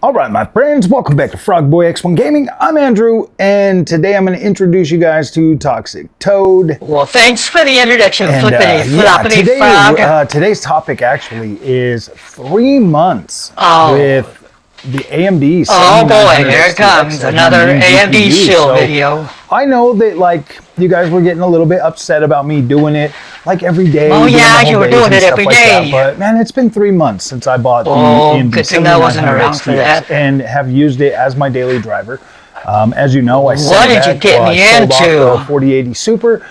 Alright my friends, welcome back to Frogboy X1 Gaming. I'm Andrew, and today I'm going to introduce you guys to Toxic Toad. Well, thanks for the introduction, today's topic actually is 3 months with the AMD. Oh boy, here it comes, another AMD shill video. I know that you guys were getting a little bit upset about me doing it every day. Oh yeah, you were doing it every day. But man, it's been 3 months since I bought the AMD. Good thing I wasn't around for that. And have used it as my daily driver. As you know, I said what did you get me into? 4080 Super.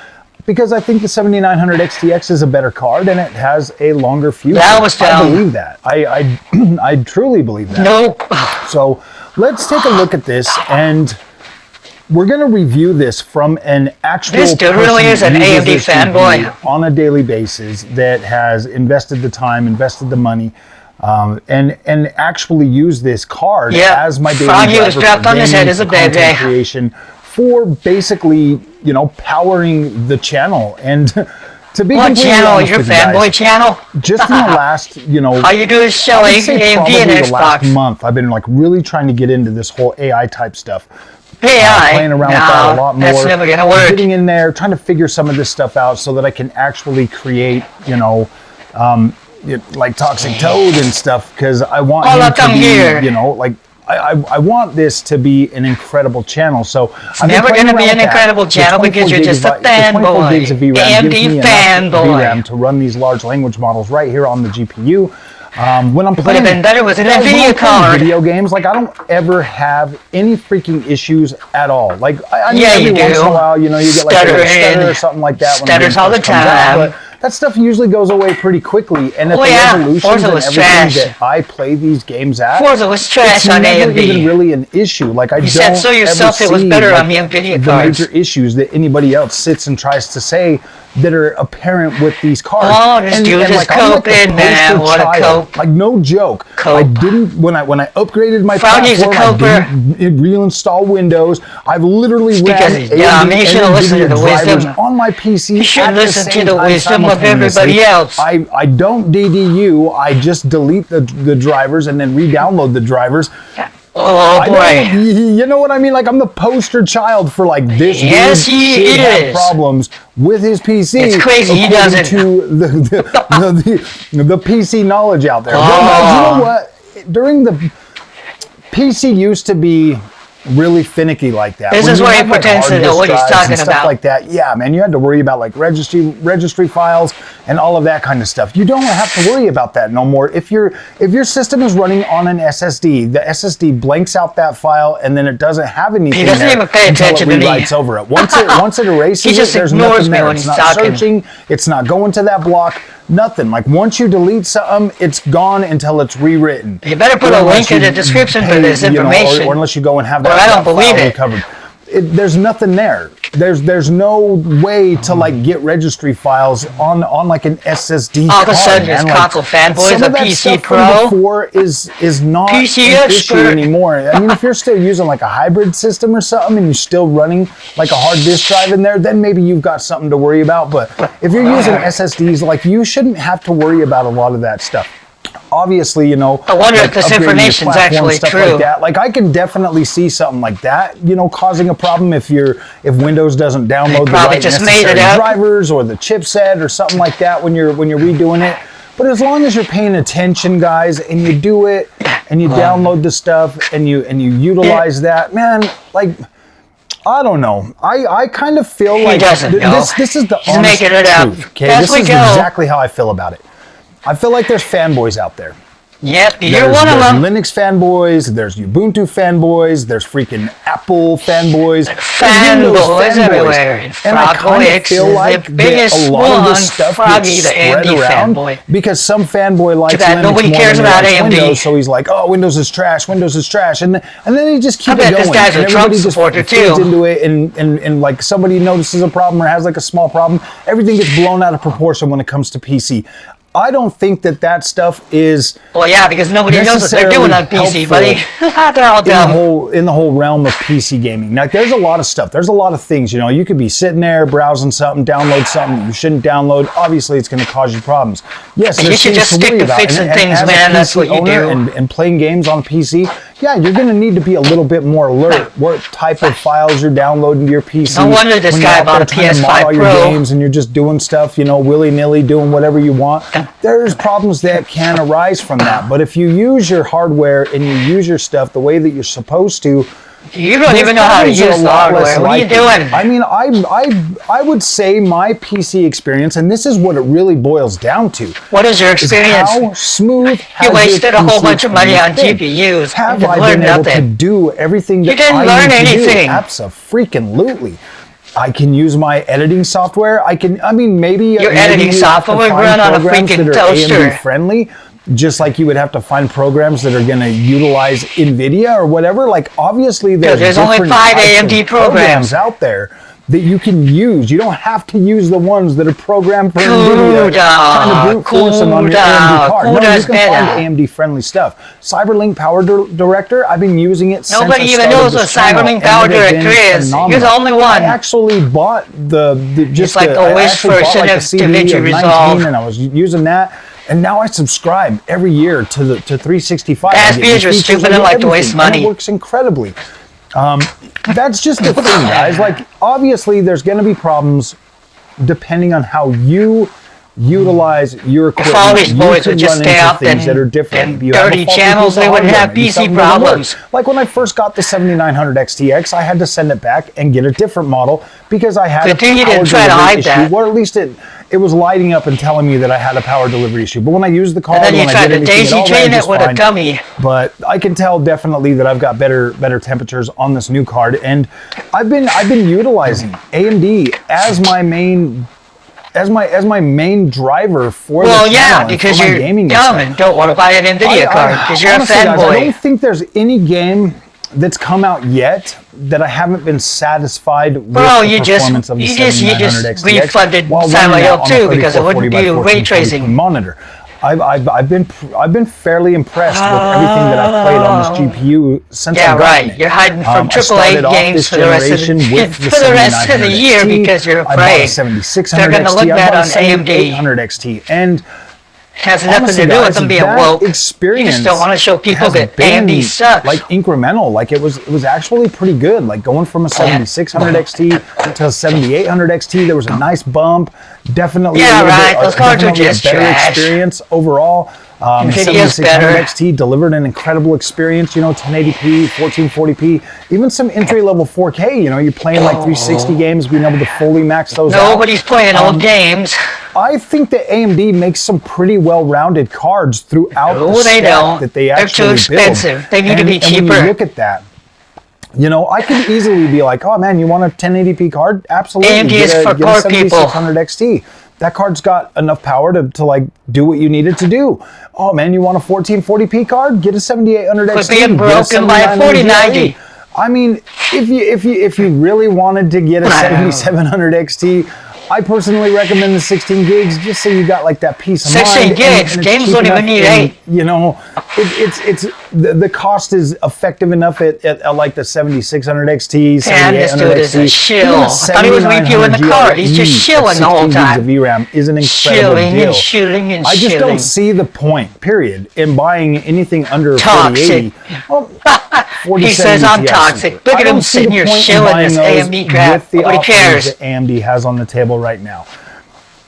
Because I think the 7900 XTX is a better card and it has a longer future. That was down. I believe that. I truly believe that. Nope. So let's take a look at this, and we're going to review this from an actual This dude really is an AMD fanboy on a daily basis that has invested the time, invested the money, and actually use this card as my daily driver strapped on his head as a baby creation for basically, powering the channel. And to be what channel? honest Your with fanboy guys, channel? Just in the last, all you do is show AMD and Xbox. The last month, I've been really trying to get into this whole AI type stuff. AI? Playing around with that a lot more. That's never gonna work. Getting in there, trying to figure some of this stuff out so that I can actually create, like Toxic Toad and stuff, because I want him to be, I want this to be an incredible channel. So it's never going to be an incredible channel because you're just a fanboy. AMD fanboy. VRAM to run these large language models right here on the GPU. When I'm playing, would have been better with an Nvidia card. Video games, I don't ever have any freaking issues at all. I yeah, every you do. Once in a while, you get a stutter or something like that. Stutters all the time. That stuff usually goes away pretty quickly, and at the resolutions and everything that I play these games at, Forza was trash on AMD. It's never even really an issue. I you said so yourself it was better on the Nvidia cards. The major issues that anybody else sits and tries to say that are apparent with these cards. Oh, this dude is coping, man. What a cope. No joke. I didn't, when I upgraded my platform, I didn't reinstall Windows. I've literally ran you should have listened to the wisdom on my PC. You should listen to the wisdom of everybody else. I don't DDU, I just delete the drivers and then re-download the drivers. Oh boy! You know what I mean? I'm the poster child for this. Yes, he is. Have problems with his PC. It's crazy. He doesn't. To the PC knowledge out there. Well, you know what? During the PC used to be really finicky like that. This is where he pretends to know what he's talking about. Stuff like that. Yeah, man, you had to worry about registry files and all of that kind of stuff. You don't have to worry about that no more. If your system is running on an SSD, the SSD blanks out that file and then it doesn't have anything. He doesn't even pay attention to me. Until it rewrites over it. Once it erases it, there's nothing there. It's not searching. It's not going to that block. Nothing. Once you delete something, it's gone until it's rewritten. You better put a link in the description for this information. Or unless you go and have that. I don't believe it. Recovered. There's nothing there. There's no way to get registry files on an SSD. All of a sudden, there's console fanboys, a PC Pro. Before is not PC an issue anymore. I mean, if you're still using a hybrid system or something, and you're still running a hard disk drive in there, then maybe you've got something to worry about. But if you're using SSDs, you shouldn't have to worry about a lot of that stuff. Obviously, I wonder if this information is actually true. I can definitely see something like that, causing a problem if Windows doesn't download the right necessary drivers or the chipset or something like that when you're redoing it. But as long as you're paying attention, guys, and you do it and you download the stuff and you utilize that, man, I don't know. I kind of feel this is the honest truth. Okay, this is exactly how I feel about it. I feel like there's fanboys out there. Yep, you're one of them. There's Linux fanboys, there's Ubuntu fanboys, there's freaking Apple fanboys. Fanboys everywhere. And I kind of feel like that a lot of this stuff gets spread around because some fanboy likes Linux nobody cares about AMD. Windows, so he's like, oh, Windows is trash, Windows is trash. And then he just keeps it going. This guy's a Trump supporter too. Into it and somebody notices a problem or has a small problem, everything gets blown out of proportion when it comes to PC. I don't think that stuff is. Well, yeah, because nobody knows what they're doing on PC, buddy. They're all dumb. In the whole realm of PC gaming. There's a lot of stuff. There's a lot of things. You could be sitting there browsing something, download something you shouldn't download. Obviously, it's going to cause you problems. Yes, you should just stick to fixing things, man. That's what you do. And playing games on PC, yeah, you're going to need to be a little bit more alert. What type of files you're downloading to your PC. No wonder this guy bought a PS5 Pro. Your games and you're just doing stuff, you know, willy-nilly, doing whatever you want. There's problems that can arise from that. But if you use your hardware and you use your stuff the way that you're supposed to, you don't even know how to use the hardware. What are you doing? I mean, I would say my PC experience, and this is what it really boils down to. What is your experience? How smooth you wasted a whole bunch of money on GPUs. Have I been able to do everything that I need to do? Abso-freaking-lutely. I can use my editing software. I mean, maybe your editing software would run on a freaking toaster. AMD friendly. Just like you would have to find programs that are going to utilize Nvidia or whatever. Like, obviously, there's only 5 AMD programs out there that you can use. You don't have to use the ones that are programmed for Nvidia. Trying to brute force them on your AMD card. No, you can find AMD-friendly stuff. CyberLink Power Director, I've been using it since Nobody even knows what CyberLink Power Director is. You're the only one. I actually bought the Wish version of DaVinci Resolve, and I was using that. And now I subscribe every year to 365. That's you're stupid and like to waste money. It works incredibly. That's just the thing, guys. Like, obviously, there's going to be problems depending on how you utilize your equipment. If all these boys would just stay up and that are different. And 30 channels, they wouldn't have PC problems. Like when I first got the 7900 XTX, I had to send it back and get a different model because I had a power delivery issue, or at least it was lighting up and telling me that I had a power delivery issue. But when I used the card, and then you tried to daisy chain it with a dummy. But I can tell definitely that I've got better temperatures on this new card, and I've been utilizing AMD as my main driver for the channel, because you're dumb and don't want to buy an Nvidia card because you're honestly, a fanboy. Guys, I don't think there's any game that's come out yet that I haven't been satisfied with the performance of the 7900 XTX. You just refunded Samuel too because it wouldn't be ray tracing monitor. I've been fairly impressed with everything that I've played on this GPU since I got it. You're hiding from AAA games for the rest of the year because you're afraid. I bought a 7600 They're going to look bad on AMD. 7800 XT, and has nothing to do with them being woke. You just don't want to show people that AMD sucks. Like incremental, like it was actually pretty good. Like going from a 7600 XT to a 7800 XT, there was a nice bump. Definitely, those cards are just better trash. Experience overall. 7600 XT delivered an incredible experience. You know, 1080p, 1440p, even some entry-level 4K. You know, you're playing like 360 games, being able to fully max those out. Nobody's playing old games. I think that AMD makes some pretty well-rounded cards throughout the stack that they actually build. They're too expensive. They need to be cheaper. And when you look at that, you know, I could easily be like, oh man, you want a 1080p card? Absolutely. AMD is for poor people. 7600 XT. That card's got enough power to like do what you need it to do. Oh man, you want a 1440p card? Get a 7800 XT. But being broken by a 4090. I mean, if you really wanted to get a 7700 XT, I personally recommend the 16 gigs just so you got like that peace of mind. 16 gigs, games don't even need 8. You know, the cost is effective enough at like the 7600 XT, 7800 XT. This dude is a shill. I thought he was reviewing the card. He's just shilling the whole time. 16 gigs of VRAM is an incredible deal. Shilling and I just don't see the point, period, in buying anything under 4080. Well, he says I'm toxic. Look at him sitting here shilling this AMD crap. Nobody cares. That AMD has on the table right now.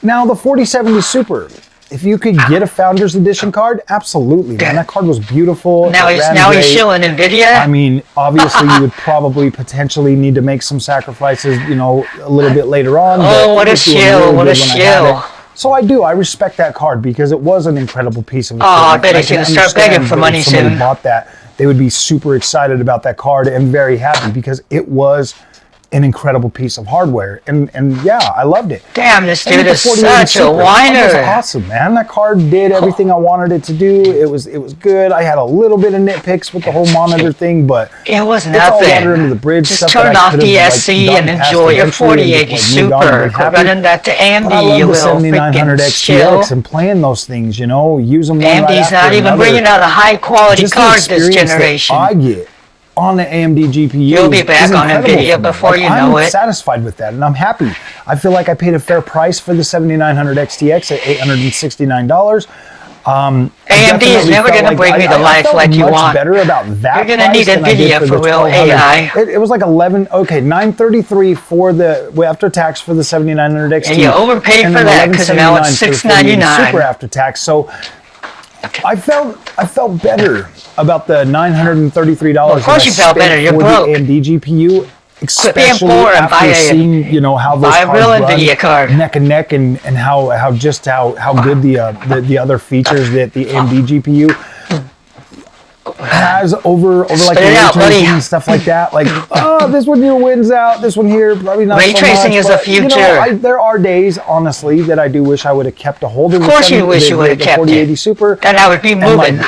Now the 4070 Super. If you could get a Founders Edition card, absolutely, man. That card was beautiful. Now he's shilling Nvidia. I mean, obviously, you would probably potentially need to make some sacrifices, you know, a little bit later on. Oh, what a shill! What a shill! So I respect that card because it was an incredible piece of equipment. Oh, I bet he's going to start begging for money soon. If somebody bought that, they would be super excited about that card and very happy because it was an incredible piece of hardware, and yeah, I loved it. Damn, this dude is such a whiner. It was awesome, man. That card did everything I wanted it to do. It was good. I had a little bit of nitpicks with the whole monitor thing, but it wasn't it's nothing. all water under the bridge. Just turn off DSC and enjoy your 4080 Super. Running that to AMD, you will 7900 XTX and playing those things. You know, use them. AMD's not even bringing out a high quality card this generation. I get on the AMD GPU. You'll be back on Nvidia before you know it. I'm satisfied with that, and I'm happy. I feel like I paid a fair price for the 7900 XTX at $869. AMD is never going to bring me the life like you want. Better about that. You're going to need Nvidia for real AI. It was like 11. Okay, 933 for the after tax for the 7900 XT. And you overpaid for that because now it's $699 super after tax. So I felt better about the $933. Well, of course you felt better. You're broke. The AMD GPU. Especially after seeing, how those cards run neck and neck, and how good the other features that the AMD GPU has over like ray tracing and stuff like that. Like, this one here wins out. This one here probably not. Ray tracing is the future. There are days, honestly, that I do wish I would have kept a hold of. Of course, you wish you would have kept 4080 Super. Then I would be moving.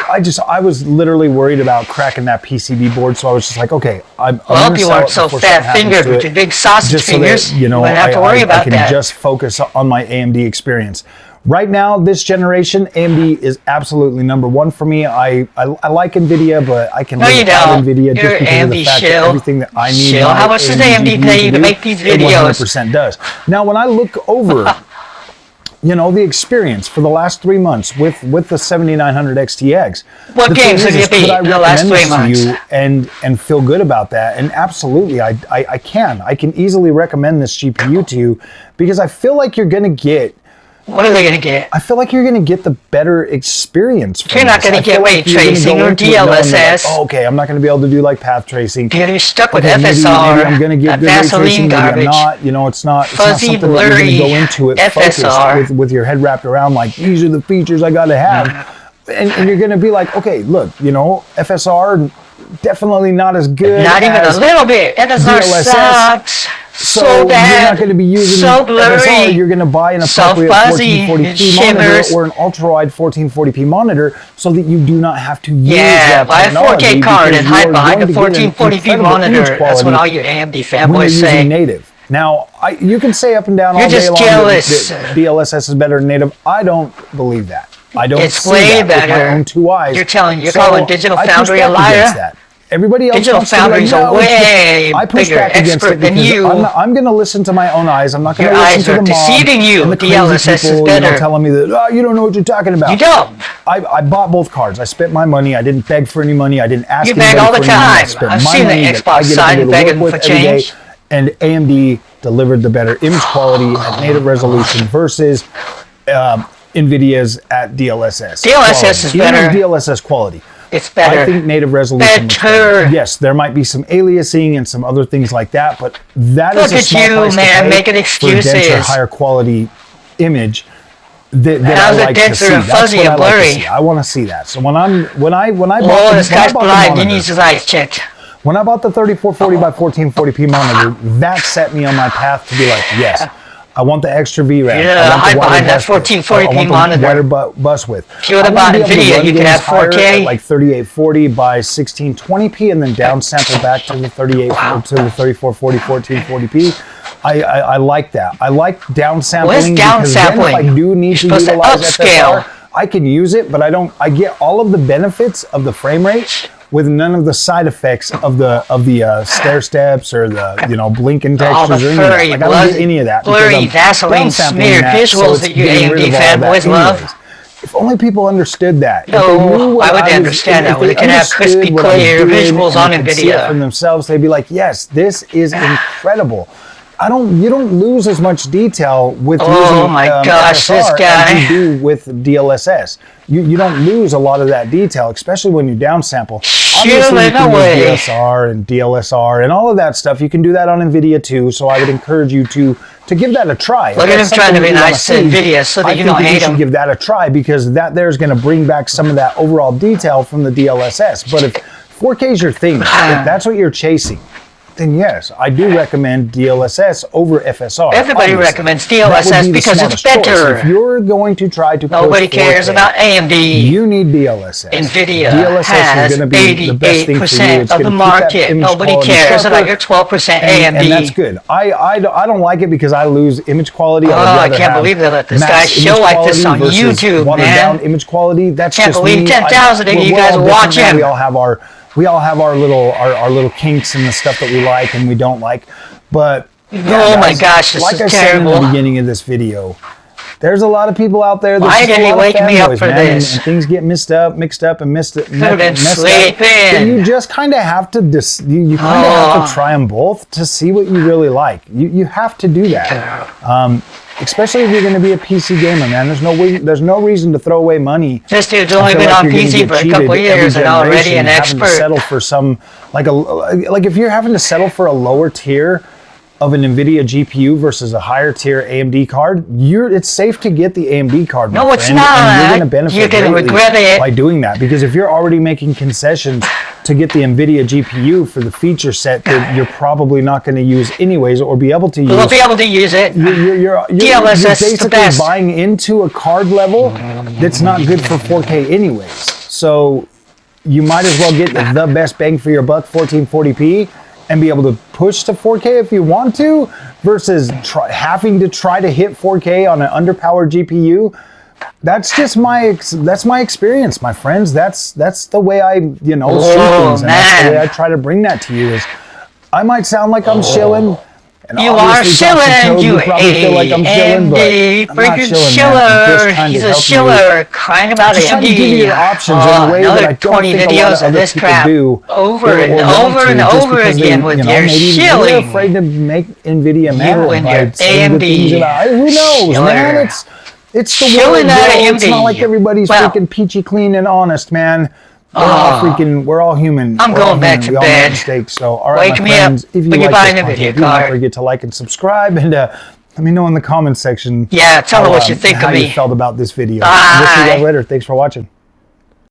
I was literally worried about cracking that PCB board, so I was just like, okay, I'm well, if you weren't so fat-fingered with your big sausage fingers, so that, you wouldn't have to worry about that. I can just focus on my AMD experience. Right now, this generation, AMD is absolutely number one for me. I like Nvidia, but I can live without Nvidia just because of the fact that everything that I need. How much does AMD pay you to make these videos? 100% does. Now, when I look over, the experience for the last 3 months with the 7900 XTX. What games have you beat in the last 3 months? And feel good about that. And absolutely, I can. I can easily recommend this GPU to you because I feel like you're going to get. What are they going to get? I feel like you're going to get the better experience from You're not going to get ray tracing or DLSS. Okay, I'm not going to be able to do like path tracing. You're stuck with FSR. Maybe I'm going to get good ray tracing, maybe I'm not. It's not fuzzy, something blurry that you're going to go into it FSR. focused with your head wrapped around like, these are the features I got to have. And you're going to be like, okay, look, FSR, definitely not as good. Not even a little bit. FSR sucks. So bad, you're not going to be using FSR. You're going to buy an appropriate 1440p monitor or an ultra-wide 1440p monitor so that you do not have to use that buy a 4K card and hide behind a 1440p monitor. That's what all you AMD fanboys say. Native. Now, you can say up and down all day long that DLSS is better than native. I don't believe that. I don't see that with my own two eyes. You're calling Digital Foundry a liar? Everybody else Digital Foundry's a way bigger expert than you. I'm going to listen to my own eyes. I'm not going to listen to the mom. Your eyes are deceiving you. The DLSS people, is better. Telling me that, you don't know what you're talking about. You don't. I bought both cards. I spent my money. I didn't beg for any money. I didn't ask you beg all the time. I've seen the Xbox side begging for change. And AMD delivered the better image quality at native resolution versus NVIDIA's at DLSS. DLSS is better. DLSS quality. It's better. I think native resolution is better. Yes, there might be some aliasing and some other things like that, but that is a small price to pay making excuses. For a denser, higher quality image that I like to see. That's what I like to see. I want to see that. So when I bought this guy's blind. He needs his eyes checked. When I bought the 3440 by 1440p monitor, that set me on my path to be like, yes. I want the extra VRAM. I behind that 1440p monitor. Wider bus width. If you would have bought Nvidia, you could have 4K. Like 3840 by 1620p, and then downsample back to the 3440 1440p. I like that. I like downsampling. What is downsampling? If I do need to utilize FSR, I can use it, but I get all of the benefits of the frame rate with none of the side effects of the stair steps or the blinking textures or any of that. Like, I don't get any of that. Blurry Vaseline smeared visuals that you AMD fanboys love. If only people understood that. No, why would they understand that when they can have crispy, clear visuals on Nvidia from themselves? They'd be like, "Yes, this is incredible." You don't lose as much detail with using FSR as you do with DLSS. You don't lose a lot of that detail, especially when you downsample. Obviously, you can use DSR and DLSR and all of that stuff. You can do that on NVIDIA too. So I would encourage you to give that a try. Look at him trying to be nice to NVIDIA so that you don't hate him. I think you should give that a try because that there's going to bring back some of that overall detail from the DLSS. But if 4K is your thing, if that's what you're chasing, then yes, I do recommend DLSS over FSR. Everybody recommends DLSS because it's better. If you're going to try to nobody cares about AMD. You need DLSS. Nvidia DLSS has is going to be the best thing for you. It's of the market. Nobody cares about your 12% AMD. And that's good. I don't like it because I lose image quality. I can't believe they let this guy show like this on YouTube, watered down image quality. That's can't just believe 10,000 of you guys watch him. We all have our little kinks and the stuff that we like and we don't like. But my gosh, this like is I terrible. said in the beginning of this video, there's a lot of people out there. Why did he wake me up for this? And things get mixed up and messed up. Sleeping. You just kind of have to you kind of have to try them both to see what you really like. You have to do that. Especially if you're going to be a PC gamer, man. There's no reason to throw away money. This dude's only been on PC for a couple years and already an expert. Settle for some like if you're having to settle for a lower tier of an Nvidia GPU versus a higher tier AMD card, it's safe to get the AMD card. No, it's not. And you're going to benefit you're going to regret it by doing that, because if you're already making concessions to get the Nvidia GPU for the feature set that you're probably not going to use anyways or be able to use. We'll be able to use it. You're basically buying into a card level that's not good for 4K anyways. So you might as well get the best bang for your buck, 1440p, and be able to push to 4K if you want to, versus having to try to hit 4K on an underpowered GPU. That's just my experience, my friends. That's the way I see things, and that's the way I try to bring that to you. Is I might sound like I'm shilling. And you are shilling, you probably feel like I'm shilling, but I'm not shilling. He's a shiller, crying about AMD. Trying to give you your options in a way that I don't think a lot of other people do. Over and over again with your shilling. You're afraid to make Nvidia mad by saying good things about it. Who knows, man? It's the world, bro. It's not like everybody's freaking peachy clean and honest, man. We're all human. I'm going back to bed. We all make mistakes. So, all right, my friends, if you like this content, do not forget to like and subscribe, and let me know in the comments section. Yeah, tell me what you think of me. How you felt about this video. We'll see you guys later. Thanks for watching.